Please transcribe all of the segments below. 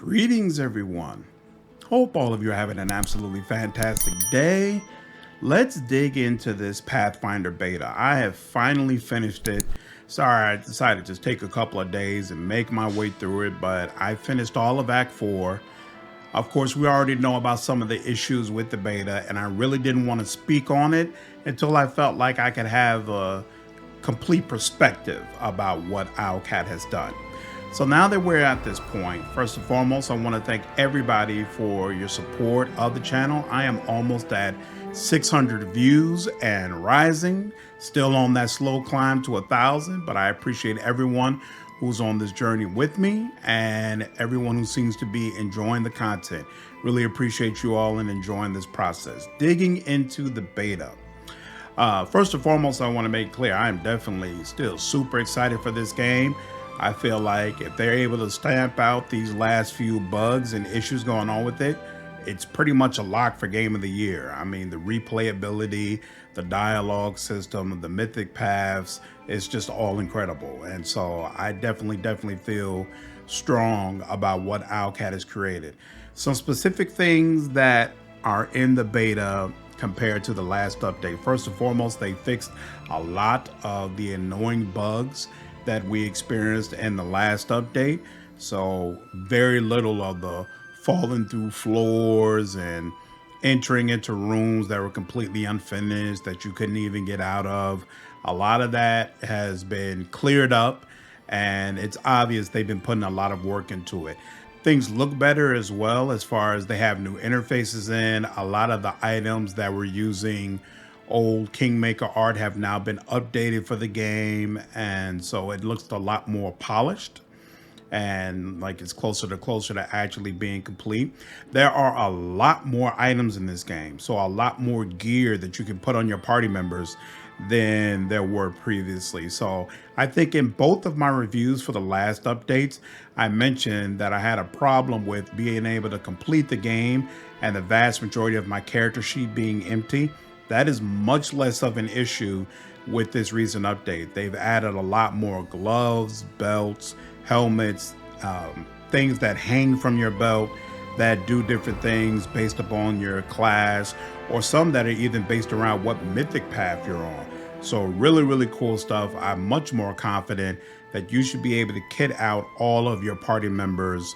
Greetings, everyone. Hope all of you are having an absolutely fantastic day. Let's dig into this Pathfinder beta. I have finally finished it. Sorry, I decided to just take a couple of days and make my way through it, but I finished all of Act 4. Of course, we already know about some of the issues with the beta, and I really didn't want to speak on it until I felt like I could have a complete perspective about what Owlcat has done. So now that we're at this point, first and foremost, I want to thank everybody for your support of the channel. I am almost at 600 views and rising, still on that slow climb to 1,000, but I appreciate everyone who's on this journey with me and everyone who seems to be enjoying the content. Really appreciate you all and enjoying this process. Digging into the beta. First and foremost, I want to make clear, I am definitely still super excited for this game. I feel like if they're able to stamp out these last few bugs and issues going on with it, it's pretty much a lock for Game of the Year. I mean, the replayability, the dialogue system, the mythic paths, it's just all incredible. And so I definitely feel strong about what Owlcat has created. Some specific things that are in the beta compared to the last update. First and foremost, they fixed a lot of the annoying bugs that we experienced in the last update. So very little of the falling through floors and entering into rooms that were completely unfinished that you couldn't even get out of. A lot of that has been cleared up, and it's obvious they've been putting a lot of work into it. Things look better as well, as far as they have new interfaces in. A lot of the items that were using old Kingmaker art have now been updated for the game, and so it looks a lot more polished and like it's closer to actually being complete. There are a lot more items in this game, so a lot more gear that you can put on your party members than there were previously. So I think in both of my reviews for the last updates, I mentioned that I had a problem with being able to complete the game and the vast majority of my character sheet being empty. That is much less of an issue with this recent update. They've added a lot more gloves, belts, helmets, things that hang from your belt that do different things based upon your class, or some that are even based around what mythic path you're on. So really cool stuff. I'm much more confident that you should be able to kit out all of your party members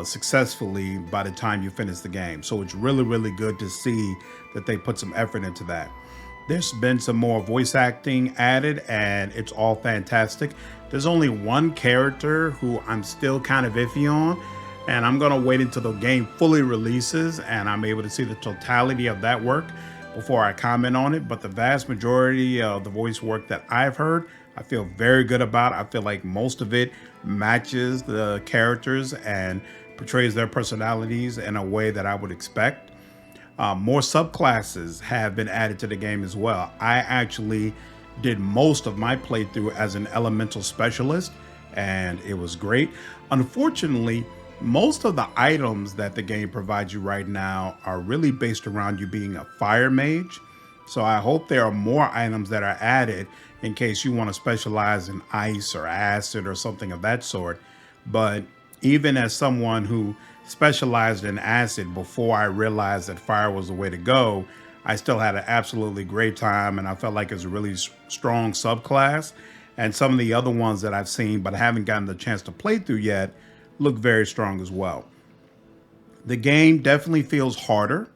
successfully by the time you finish the game. So it's really good to see that they put some effort into that. There's been some more voice acting added, and it's all fantastic. There's only one character who I'm still kind of iffy on, and I'm gonna wait until the game fully releases and I'm able to see the totality of that work before I comment on it. But the vast majority of the voice work that I've heard, I feel very good about. I feel like most of it matches the characters and portrays their personalities in a way that I would expect. More subclasses have been added to the game as well. I actually did most of my playthrough as an elemental specialist, and it was great. Unfortunately, most of the items that the game provides you right now are really based around you being a fire mage. So I hope there are more items that are added in case you want to specialize in ice or acid or something of that sort. But even as someone who specialized in acid before I realized that fire was the way to go, I still had an absolutely great time, and I felt like it's a really strong subclass. And some of the other ones that I've seen but haven't gotten the chance to play through yet look very strong as well. The game definitely feels harder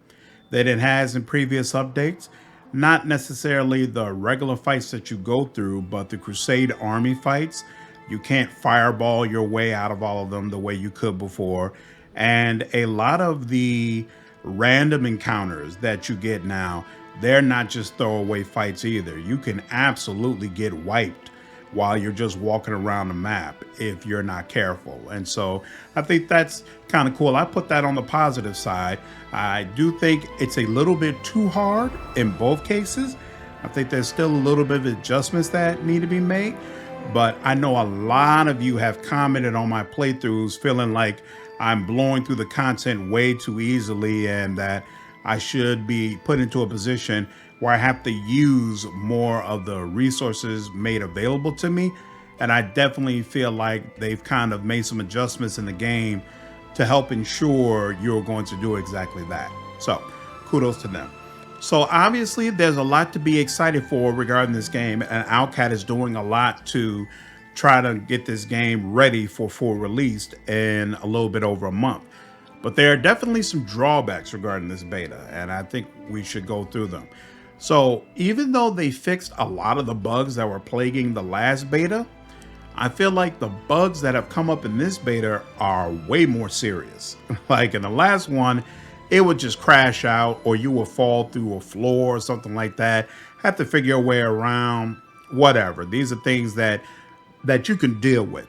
than it has in previous updates. Not necessarily the regular fights that you go through, but the Crusade army fights. You can't fireball your way out of all of them the way you could before. And a lot of the random encounters that you get now, they're not just throwaway fights either. You can absolutely get wiped while you're just walking around the map if you're not careful. And so I think that's kind of cool. I put that on the positive side. I do think it's a little bit too hard in both cases. I think there's still a little bit of adjustments that need to be made, but I know a lot of you have commented on my playthroughs feeling like I'm blowing through the content way too easily and that I should be put into a position where I have to use more of the resources made available to me. And I definitely feel like they've kind of made some adjustments in the game to help ensure you're going to do exactly that. So kudos to them. So obviously there's a lot to be excited for regarding this game, and Owlcat is doing a lot to try to get this game ready for full release in a little bit over a month. But there are definitely some drawbacks regarding this beta, and I think we should go through them. So even though they fixed a lot of the bugs that were plaguing the last beta, I feel like the bugs that have come up in this beta are way more serious. Like in the last one, it would just crash out, or you would fall through a floor or something like that, have to figure your way around, whatever. These are things that you can deal with.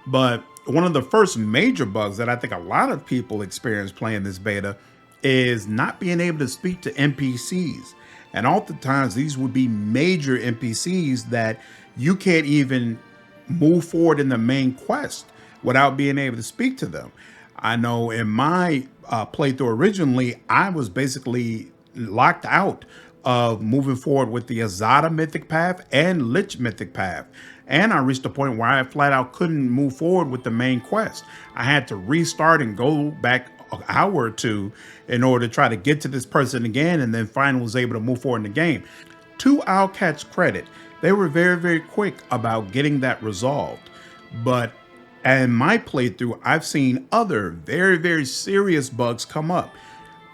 But one of the first major bugs that I think a lot of people experience playing this beta is not being able to speak to NPCs. And oftentimes these would be major NPCs that you can't even move forward in the main quest without being able to speak to them. I know in my playthrough originally, I was basically locked out of moving forward with the Azada mythic path and Lich mythic path. And I reached a point where I flat out couldn't move forward with the main quest. I had to restart and go back an hour or two in order to try to get to this person again, and then finally was able to move forward in the game. To Owlcat's credit, they were very, very quick about getting that resolved. But in my playthrough, I've seen other very, very serious bugs come up.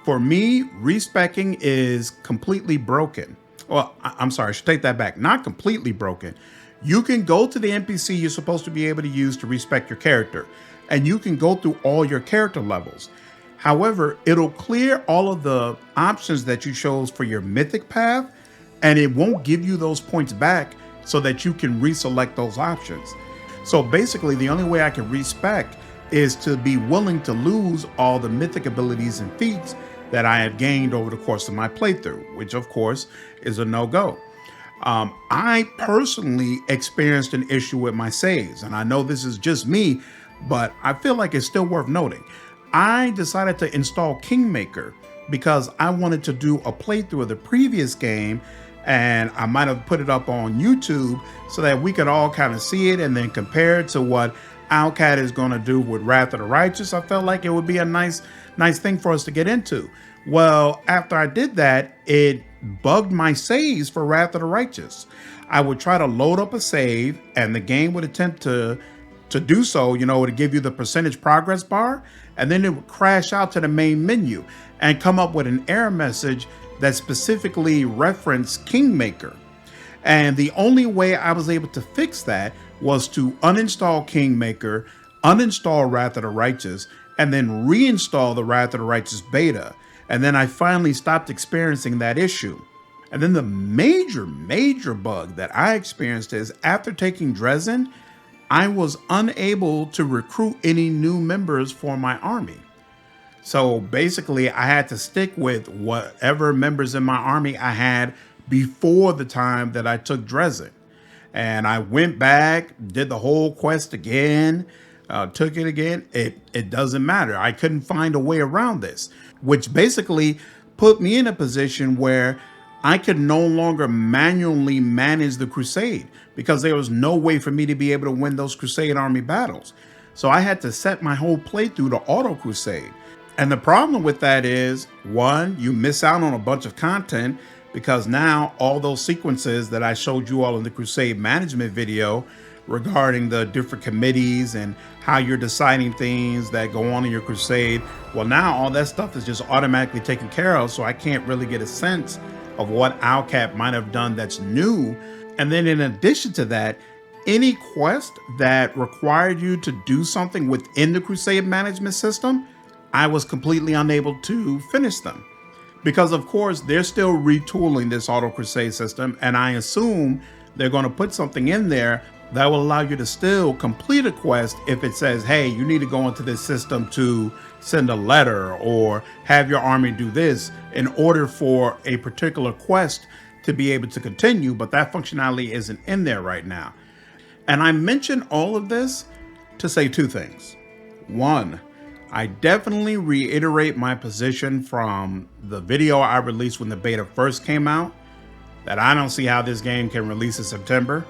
For me, respeccing is completely broken. Well, I'm sorry, I should take that back. Not completely broken. You can go to the NPC you're supposed to be able to use to respec your character, and you can go through all your character levels. However, it'll clear all of the options that you chose for your mythic path, and it won't give you those points back so that you can reselect those options. So basically, the only way I can respec is to be willing to lose all the mythic abilities and feats that I have gained over the course of my playthrough, which of course is a no-go. I personally experienced an issue with my saves, and I know this is just me, but I feel like it's still worth noting. I decided to install Kingmaker because I wanted to do a playthrough of the previous game, and I might have put it up on YouTube so that we could all kind of see it and then compare it to what Owlcat is going to do with Wrath of the Righteous. I felt like it would be a nice thing for us to get into. Well, after I did that, it bugged my saves for Wrath of the Righteous. I would try to load up a save, and the game would attempt to do so, to give you the percentage progress bar, and then it would crash out to the main menu and come up with an error message that specifically referenced Kingmaker. And the only way I was able to fix that was to uninstall Kingmaker, uninstall Wrath of the Righteous, and then reinstall the Wrath of the Righteous beta. And then I finally stopped experiencing that issue. And then the major bug that I experienced is after taking Dresden, I was unable to recruit any new members for my army. So basically I had to stick with whatever members in my army I had before the time that I took Dresden. And I went back, did the whole quest again, took it again. It doesn't matter. I couldn't find a way around this, which basically put me in a position where I could no longer manually manage the Crusade because there was no way for me to be able to win those Crusade army battles. So I had to set my whole playthrough to auto Crusade. And the problem with that is, one, you miss out on a bunch of content because now all those sequences that I showed you all in the Crusade management video regarding the different committees and how you're deciding things that go on in your Crusade, well, now all that stuff is just automatically taken care of, so I can't really get a sense of what Owlcat might have done that's new. And then in addition to that, any quest that required you to do something within the Crusade management system, I was completely unable to finish them. Because of course, they're still retooling this auto Crusade system, and I assume they're going to put something in there that will allow you to still complete a quest if it says, hey, you need to go into this system to send a letter or have your army do this in order for a particular quest to be able to continue, but that functionality isn't in there right now. And I mention all of this to say two things. One, I definitely reiterate my position from the video I released when the beta first came out, that I don't see how this game can release in September.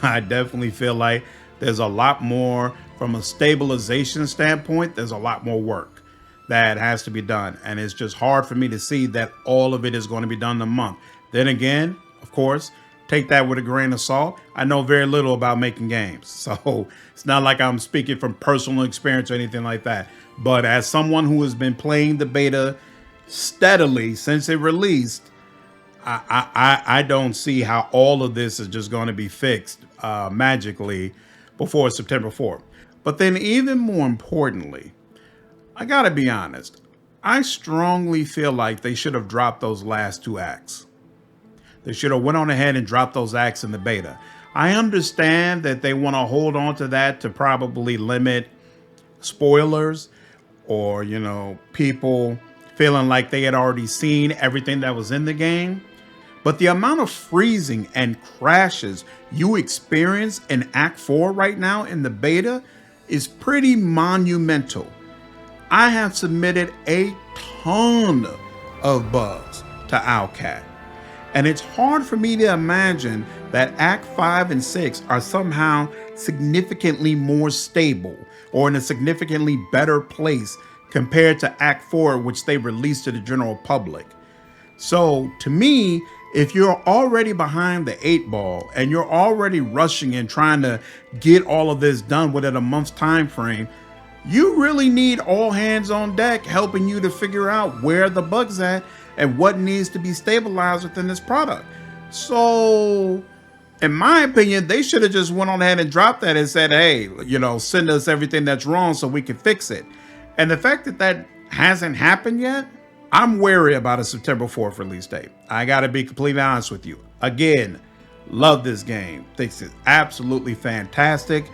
I definitely feel like there's a lot more from a stabilization standpoint, there's a lot more work that has to be done. And it's just hard for me to see that all of it is going to be done in a month. Then again, of course, take that with a grain of salt. I know very little about making games, so it's not like I'm speaking from personal experience or anything like that. But as someone who has been playing the beta steadily since it released, I don't see how all of this is just going to be fixed magically before September 4th. But then even more importantly, I gotta be honest, I strongly feel like they should have dropped those last 2 acts. They should have went on ahead and dropped those acts in the beta. I understand that they want to hold on to that to probably limit spoilers or, you know, people feeling like they had already seen everything that was in the game. But the amount of freezing and crashes you experience in Act 4 right now in the beta is pretty monumental. I have submitted a ton of bugs to Owlcat. And it's hard for me to imagine that Act 5 and 6 are somehow significantly more stable or in a significantly better place compared to Act 4, which they released to the general public. So to me, if you're already behind the 8 ball and you're already rushing and trying to get all of this done within a month's time frame, you really need all hands on deck helping you to figure out where the bug's at and what needs to be stabilized within this product. So in my opinion, they should have just went on ahead and dropped that and said, hey, you know, send us everything that's wrong so we can fix it. And the fact that that hasn't happened yet, I'm wary about a September 4th release date. I got to be completely honest with you. Again, love this game. Think it's absolutely fantastic.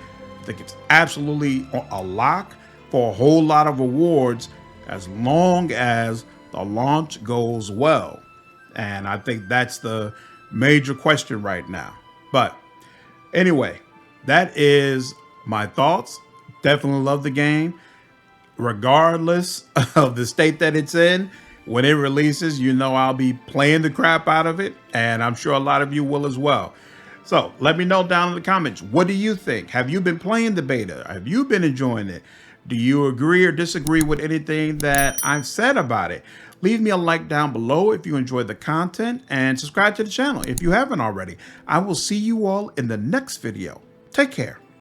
Think it's absolutely a lock for a whole lot of awards as long as the launch goes well. And I think that's the major question right now. But anyway, that is my thoughts. Definitely love the game. Regardless of the state that it's in, when it releases, you know I'll be playing the crap out of it. And I'm sure a lot of you will as well. So let me know down in the comments. What do you think? Have you been playing the beta? Have you been enjoying it? Do you agree or disagree with anything that I've said about it? Leave me a like down below if you enjoyed the content and subscribe to the channel if you haven't already. I will see you all in the next video. Take care.